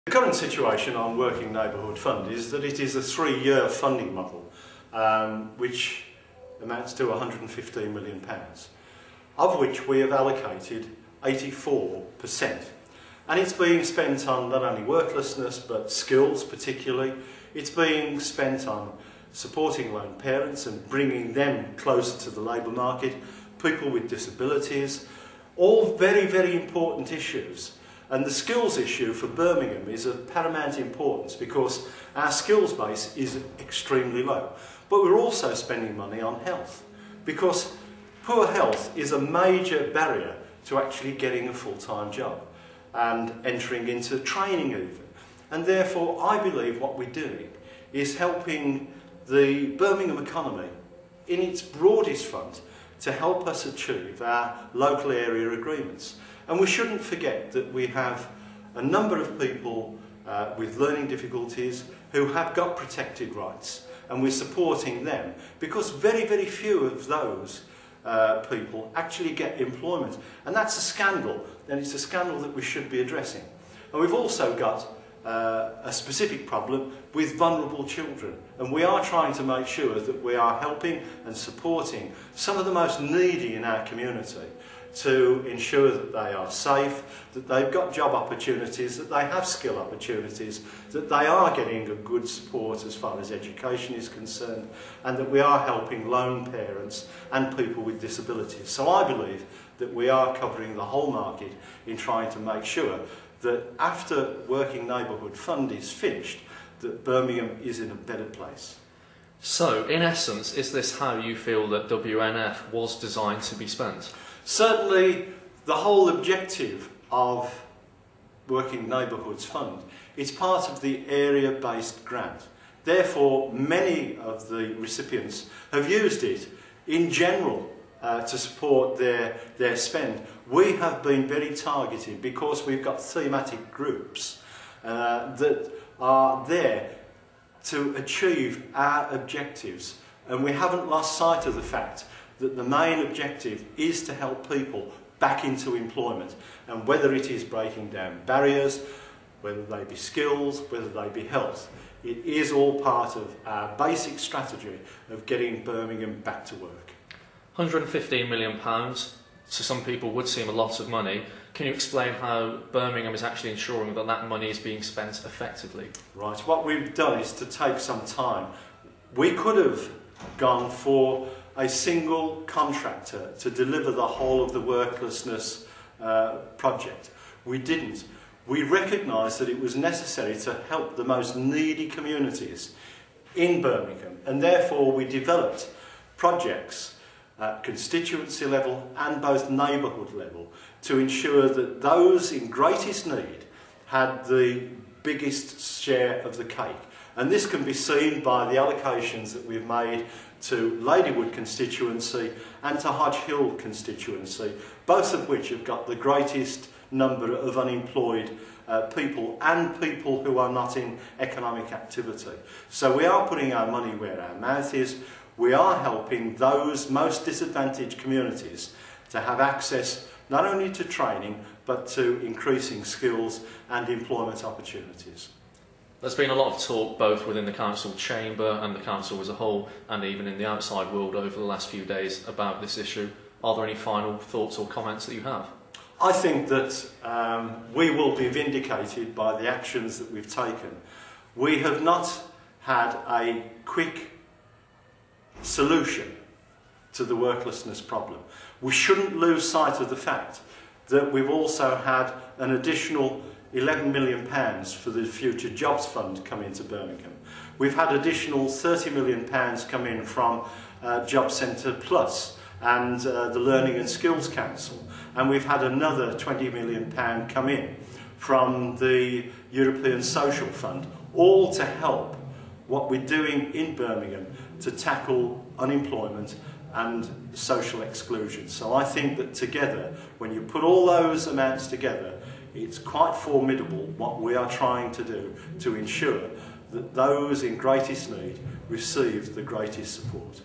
The current situation on Working Neighbourhood Fund is that it is a 3-year funding model which amounts to £115 million, of which we have allocated 84%. And it's being spent on not only worklessness but skills particularly. It's being spent on supporting lone parents and bringing them closer to the labour market, people with disabilities, all very, very important issues. And the skills issue for Birmingham is of paramount importance because our skills base is extremely low. But we're also spending money on health because poor health is a major barrier to actually getting a full-time job and entering into training even. And therefore I believe what we're doing is helping the Birmingham economy in its broadest front to help us achieve our local area agreements. And we shouldn't forget that we have a number of people with learning difficulties who have got protected rights, and we're supporting them because very, very few of those people actually get employment. And that's a scandal, and it's a scandal that we should be addressing. And we've also got a specific problem with vulnerable children, and we are trying to make sure that we are helping and supporting some of the most needy in our community to ensure that they are safe, that they've got job opportunities, that they have skill opportunities, that they are getting a good support as far as education is concerned, and that we are helping lone parents and people with disabilities. So I believe that we are covering the whole market in trying to make sure that after Working Neighbourhood Fund is finished, that Birmingham is in a better place. So, in essence, is this how you feel that WNF was designed to be spent? Certainly, the whole objective of Working Neighbourhoods Fund is part of the area-based grant. Therefore, many of the recipients have used it in general to support their spend. We have been very targeted because we've got thematic groups that are there to achieve our objectives, and we haven't lost sight of the fact that the main objective is to help people back into employment, and whether it is breaking down barriers, whether they be skills, whether they be health, it is all part of our basic strategy of getting Birmingham back to work. £115 million to some people would seem a lot of money. Can you explain how Birmingham is actually ensuring that that money is being spent effectively? Right, what we've done is to take some time. We could have gone for a single contractor to deliver the whole of the worklessness project. We didn't. We recognised that it was necessary to help the most needy communities in Birmingham, and therefore we developed projects at constituency level and both neighbourhood level to ensure that those in greatest need had the biggest share of the cake. And this can be seen by the allocations that we've made to Ladywood constituency and to Hodge Hill constituency, both of which have got the greatest number of unemployed people and people who are not in economic activity. So we are putting our money where our mouth is. We are helping those most disadvantaged communities to have access not only to training but to increasing skills and employment opportunities. There's been a lot of talk both within the council chamber and the council as a whole, and even in the outside world over the last few days about this issue. Are there any final thoughts or comments that you have? I think that we will be vindicated by the actions that we've taken. We have not had a quick solution to the worklessness problem. We shouldn't lose sight of the fact that we've also had an additional £11 million for the Future Jobs Fund come into Birmingham. We've had additional £30 million come in from Job Centre Plus and the Learning and Skills Council, and we've had another £20 million come in from the European Social Fund, all to help what we're doing in Birmingham to tackle unemployment and social exclusion. So I think that together, when you put all those amounts together, it's quite formidable what we are trying to do to ensure that those in greatest need receive the greatest support.